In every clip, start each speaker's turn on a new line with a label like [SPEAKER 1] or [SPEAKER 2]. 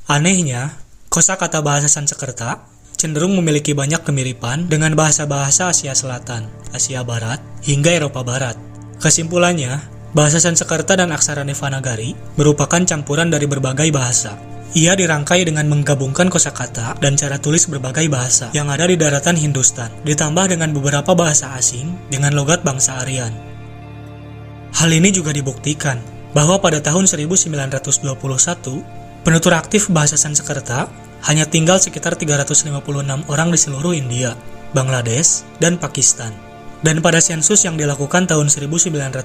[SPEAKER 1] Anehnya, kosakata bahasa Sanskerta cenderung memiliki banyak kemiripan dengan bahasa-bahasa Asia Selatan, Asia Barat, hingga Eropa Barat. Kesimpulannya, bahasa Sanskerta dan aksara Devanagari merupakan campuran dari berbagai bahasa. Ia dirangkai dengan menggabungkan kosakata dan cara tulis berbagai bahasa yang ada di daratan Hindustan, ditambah dengan beberapa bahasa asing dengan logat bangsa Aryan. Hal ini juga dibuktikan bahwa pada tahun 1921, penutur aktif bahasa Sanskerta hanya tinggal sekitar 356 orang di seluruh India, Bangladesh, dan Pakistan. Dan pada sensus yang dilakukan tahun 1951,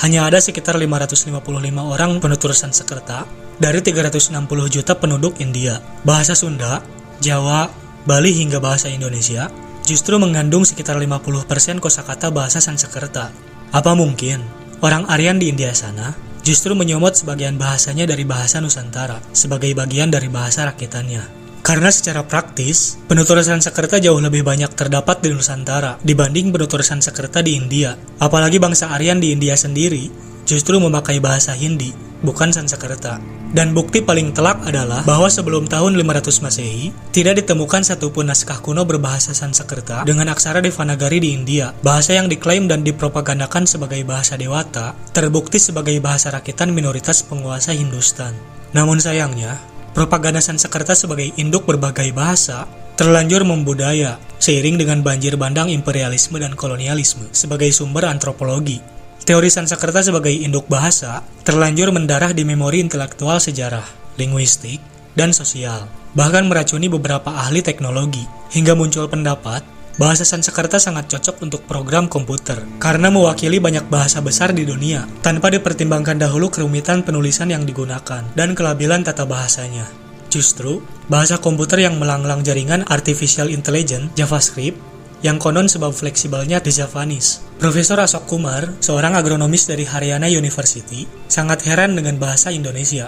[SPEAKER 1] hanya ada sekitar 555 orang penutur Sanskerta dari 360 juta penduduk India. Bahasa Sunda, Jawa, Bali hingga bahasa Indonesia justru mengandung sekitar 50% kosakata bahasa Sanskerta. Apa mungkin orang Aryan di India sana justru menyomot sebagian bahasanya dari bahasa Nusantara sebagai bagian dari bahasa rakitannya? Karena secara praktis, penutur Sanskerta jauh lebih banyak terdapat di Nusantara dibanding penutur Sanskerta di India. Apalagi bangsa Aryan di India sendiri justru memakai bahasa Hindi, bukan Sanskerta. Dan bukti paling telak adalah bahwa sebelum tahun 500 Masehi, tidak ditemukan satupun naskah kuno berbahasa Sanskerta dengan aksara Devanagari di India. Bahasa yang diklaim dan dipropagandakan sebagai bahasa Dewata, terbukti sebagai bahasa rakitan minoritas penguasa Hindustan. Namun sayangnya, propaganda Sanskerta sebagai induk berbagai bahasa terlanjur membudaya seiring dengan banjir bandang imperialisme dan kolonialisme sebagai sumber antropologi. Teori Sanskerta sebagai induk bahasa terlanjur mendarah di memori intelektual sejarah, linguistik, dan sosial, bahkan meracuni beberapa ahli teknologi, hingga muncul pendapat bahasa Sanskerta sangat cocok untuk program komputer karena mewakili banyak bahasa besar di dunia tanpa dipertimbangkan dahulu kerumitan penulisan yang digunakan dan kelabilan tata bahasanya. Justru, bahasa komputer yang melanglang jaringan artificial intelligence, JavaScript, yang konon sebab fleksibelnya di Javanese. Profesor Ashok Kumar, seorang agronomis dari Haryana University, sangat heran dengan bahasa Indonesia.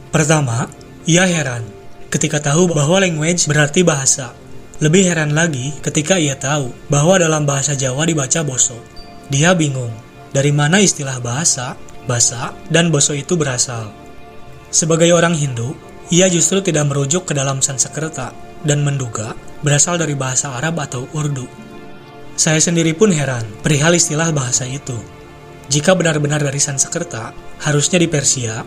[SPEAKER 1] Pertama, ia heran ketika tahu bahwa language berarti bahasa. Lebih heran lagi ketika ia tahu bahwa dalam bahasa Jawa dibaca boso. Dia bingung, dari mana istilah bahasa, basa, dan boso itu berasal. Sebagai orang Hindu, ia justru tidak merujuk ke dalam Sanskerta dan menduga berasal dari bahasa Arab atau Urdu. Saya sendiri pun heran perihal istilah bahasa itu. Jika benar-benar dari Sanskerta, harusnya di Persia,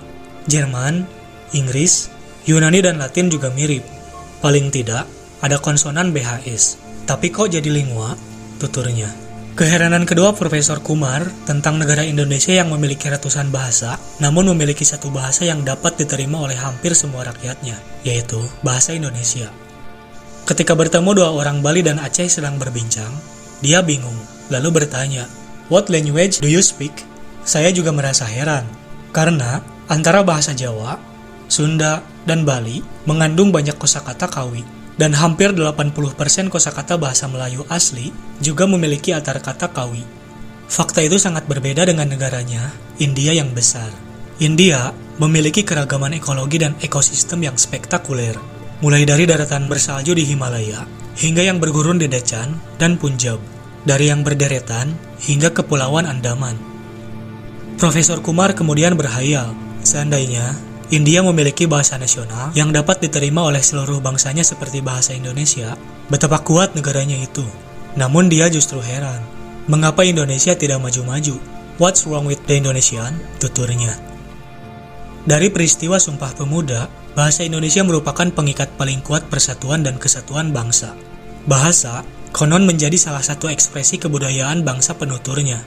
[SPEAKER 1] Jerman, Inggris, Yunani dan Latin juga mirip. Paling tidak, ada konsonan BHS. Tapi kok jadi lingua? Tuturnya. Keheranan kedua Profesor Kumar tentang negara Indonesia yang memiliki ratusan bahasa, namun memiliki satu bahasa yang dapat diterima oleh hampir semua rakyatnya, yaitu bahasa Indonesia. Ketika bertemu dua orang Bali dan Aceh sedang berbincang, dia bingung, lalu bertanya, "What language do you speak?" Saya juga merasa heran, karena antara bahasa Jawa, Sunda, dan Bali mengandung banyak kosakata Kawi, dan hampir 80% kosakata bahasa Melayu asli juga memiliki akar kata Kawi. Fakta itu sangat berbeda dengan negaranya, India yang besar. India memiliki keragaman ekologi dan ekosistem yang spektakuler, mulai dari daratan bersalju di Himalaya hingga yang bergurun di Deccan dan Punjab, dari yang berderetan hingga Kepulauan Andaman. Profesor Kumar kemudian berhayal, seandainya India memiliki bahasa nasional yang dapat diterima oleh seluruh bangsanya seperti bahasa Indonesia, betapa kuat negaranya itu. Namun dia justru heran, mengapa Indonesia tidak maju-maju? What's wrong with the Indonesian? Tuturnya. Dari peristiwa Sumpah Pemuda, bahasa Indonesia merupakan pengikat paling kuat persatuan dan kesatuan bangsa. Bahasa konon menjadi salah satu ekspresi kebudayaan bangsa penuturnya.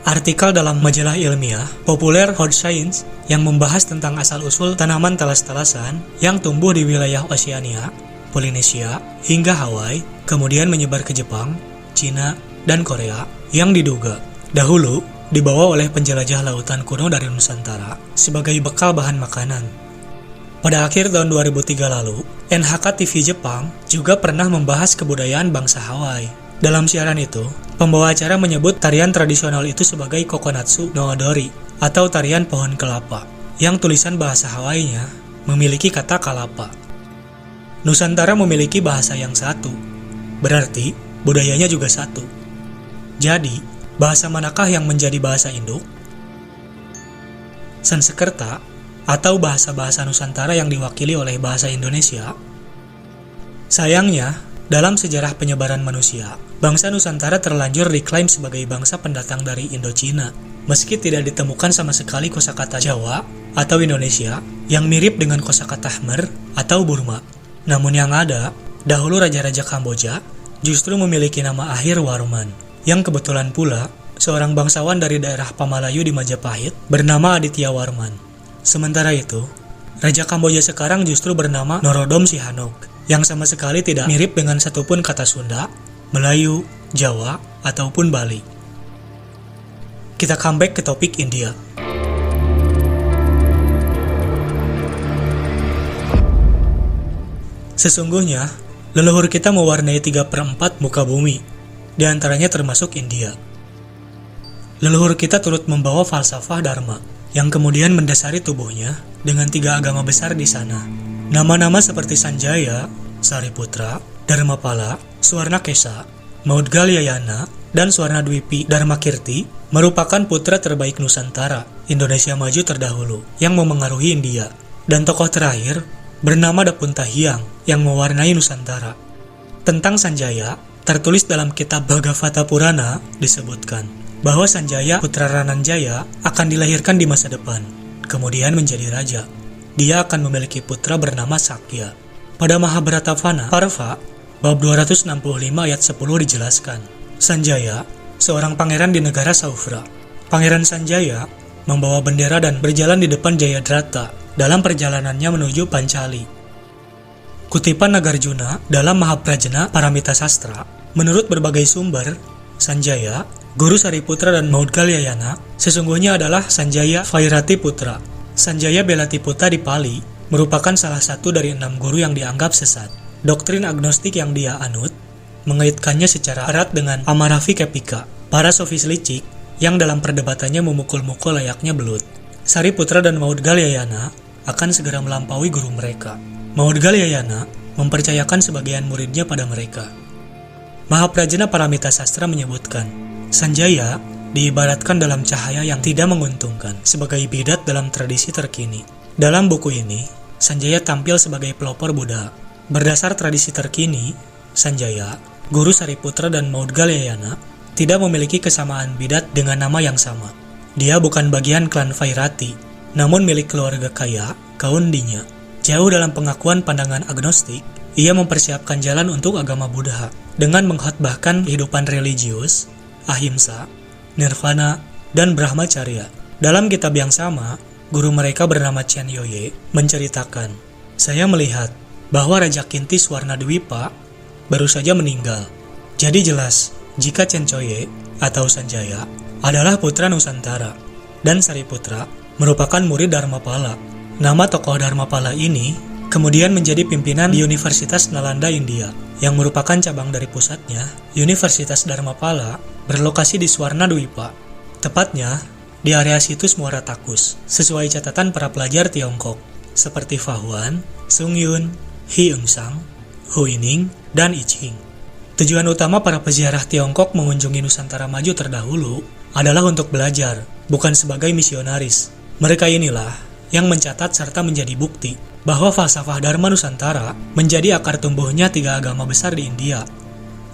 [SPEAKER 1] Artikel dalam majalah ilmiah populer Hot Science yang membahas tentang asal-usul tanaman talas-talasan yang tumbuh di wilayah Oceania, Polinesia, hingga Hawaii, kemudian menyebar ke Jepang, Cina, dan Korea yang diduga dahulu dibawa oleh penjelajah lautan kuno dari Nusantara sebagai bekal bahan makanan. Pada akhir tahun 2003 lalu, NHK TV Jepang juga pernah membahas kebudayaan bangsa Hawaii. Dalam siaran itu, pembawa acara menyebut tarian tradisional itu sebagai Kokonatsu no Odori atau tarian pohon kelapa, yang tulisan bahasa Hawaiinya memiliki kata kalapa. Nusantara memiliki bahasa yang satu, berarti budayanya juga satu. Jadi, bahasa manakah yang menjadi bahasa induk? Sanskerta atau bahasa-bahasa Nusantara yang diwakili oleh bahasa Indonesia. Sayangnya, dalam sejarah penyebaran manusia, bangsa Nusantara terlanjur diklaim sebagai bangsa pendatang dari Indochina, meski tidak ditemukan sama sekali kosakata Jawa atau Indonesia yang mirip dengan kosakata Khmer atau Burma. Namun yang ada, dahulu raja-raja Kamboja justru memiliki nama akhir Warman, yang kebetulan pula seorang bangsawan dari daerah Pamalayu di Majapahit bernama Aditya Warman. Sementara itu, Raja Kamboja sekarang justru bernama Norodom Sihanouk, yang sama sekali tidak mirip dengan satupun kata Sunda, Melayu, Jawa, ataupun Bali. Kita comeback ke topik India. Sesungguhnya, leluhur kita mewarnai 3/4 muka bumi, di antaranya termasuk India. Leluhur kita turut membawa falsafah Dharma, yang kemudian mendasari tubuhnya dengan 3 agama besar di sana. Nama-nama seperti Sanjaya, Sariputra, Dharmapala, Swarnakesa, Maudgalyayana, dan Swarnadwipi Dharmakirti merupakan putra terbaik Nusantara, Indonesia maju terdahulu, yang memengaruhi India. Dan tokoh terakhir bernama Dapuntahiang yang mewarnai Nusantara. Tentang Sanjaya, tertulis dalam kitab Bhagavata Purana disebutkan bahwa Sanjaya putra Rananjaya akan dilahirkan di masa depan, kemudian menjadi raja. Dia akan memiliki putra bernama Sakya. Pada Mahabharata Parva, bab 265 ayat 10 dijelaskan, Sanjaya, seorang pangeran di negara Saufra. Pangeran Sanjaya membawa bendera dan berjalan di depan Jayadrata dalam perjalanannya menuju Pancali. Kutipan Nagarjuna dalam Mahaprajna Paramita Sastra, menurut berbagai sumber, Sanjaya, Guru Sariputra dan Maudgalyayana sesungguhnya adalah Sanjaya Vairati Putra. Sanjaya Belatiputa di Pali merupakan salah satu dari 6 guru yang dianggap sesat. Doktrin agnostik yang dia anut mengaitkannya secara erat dengan Amaravikepika, para sofis licik yang dalam perdebatannya memukul-mukul layaknya belut. Sariputra dan Maudgalyayana akan segera melampaui guru mereka. Maudgalyayana mempercayakan sebagian muridnya pada mereka. Mahaprajna Paramita Sastra menyebutkan, Sanjaya diibaratkan dalam cahaya yang tidak menguntungkan sebagai bidat dalam tradisi terkini. Dalam buku ini, Sanjaya tampil sebagai pelopor Buddha. Berdasar tradisi terkini, Sanjaya, Guru Sariputra dan Maudgalyayana tidak memiliki kesamaan bidat dengan nama yang sama. Dia bukan bagian klan Vairati, namun milik keluarga kaya, Kaundinya. Jauh dalam pengakuan pandangan agnostik, ia mempersiapkan jalan untuk agama Buddha dengan mengkhotbahkan kehidupan religius, ahimsa, nirvana, dan brahmacharya. Dalam kitab yang sama, guru mereka bernama Chen Yoye menceritakan, saya melihat bahwa Raja Kinti Swarnadwipa baru saja meninggal. Jadi jelas, jika Chen Yoye atau Sanjaya adalah putra Nusantara, dan Sariputra merupakan murid Dharmapala. Nama tokoh Dharmapala ini kemudian menjadi pimpinan di Universitas Nalanda India, yang merupakan cabang dari pusatnya. Universitas Dharmapala berlokasi di Swarnadwipa, tepatnya di area situs Muara Takus, sesuai catatan para pelajar Tiongkok, seperti Fahuan, Sung Yun, Hi Eung Sang, Hu Yining, dan I Ching. Tujuan utama para peziarah Tiongkok mengunjungi Nusantara maju terdahulu adalah untuk belajar, bukan sebagai misionaris. Mereka inilah yang mencatat serta menjadi bukti bahwa falsafah Dharma Nusantara menjadi akar tumbuhnya 3 agama besar di India,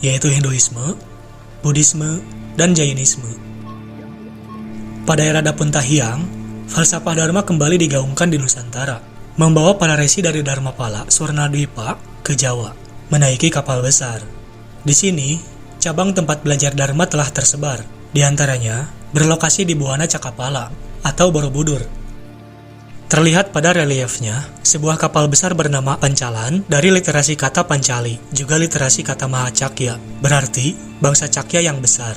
[SPEAKER 1] yaitu Hinduisme, Buddhisme, dan Jainisme. Pada era Dapuntahiang, falsafah Dharma kembali digaungkan di Nusantara, membawa para resi dari Dharmapala, Swarnadwipa, ke Jawa, menaiki kapal besar. Di sini, cabang tempat belajar Dharma telah tersebar, di antaranya berlokasi di Buana Cakapala atau Borobudur. Terlihat pada reliefnya, sebuah kapal besar bernama Pancalan dari literasi kata Pancali, juga literasi kata Mahacakya, berarti bangsa Cakya yang besar.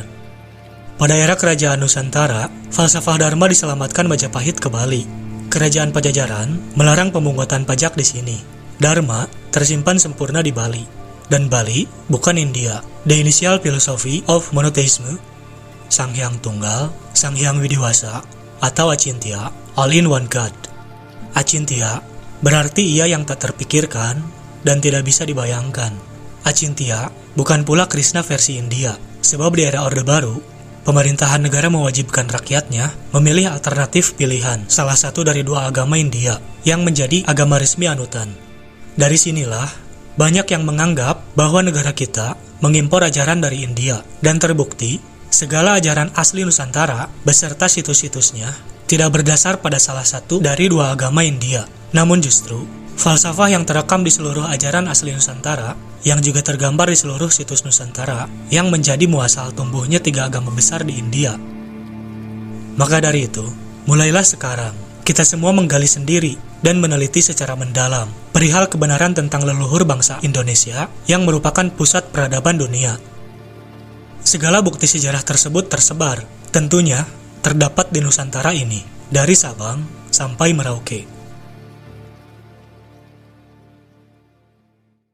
[SPEAKER 1] Pada era kerajaan Nusantara, falsafah Dharma diselamatkan Majapahit ke Bali. Kerajaan Pajajaran melarang pemungutan pajak di sini. Dharma tersimpan sempurna di Bali. Dan Bali bukan India. The Initial Philosophy of Monotheism, Sang Hyang Tunggal, Sang Hyang Widiwasa, atau Achintya, All in One God. Achintya berarti ia yang tak terpikirkan dan tidak bisa dibayangkan. Achintya bukan pula Krishna versi India, sebab di era Orde Baru, pemerintahan negara mewajibkan rakyatnya memilih alternatif pilihan salah satu dari dua agama India yang menjadi agama resmi anutan. Dari sinilah, banyak yang menganggap bahwa negara kita mengimpor ajaran dari India, dan terbukti segala ajaran asli Nusantara beserta situs-situsnya tidak berdasar pada salah satu dari dua agama India. Namun justru, falsafah yang terekam di seluruh ajaran asli Nusantara, yang juga tergambar di seluruh situs Nusantara, yang menjadi muasal tumbuhnya tiga agama besar di India. Maka dari itu, mulailah sekarang, kita semua menggali sendiri dan meneliti secara mendalam perihal kebenaran tentang leluhur bangsa Indonesia yang merupakan pusat peradaban dunia. Segala bukti sejarah tersebut tersebar, tentunya terdapat di Nusantara ini, dari Sabang sampai Merauke.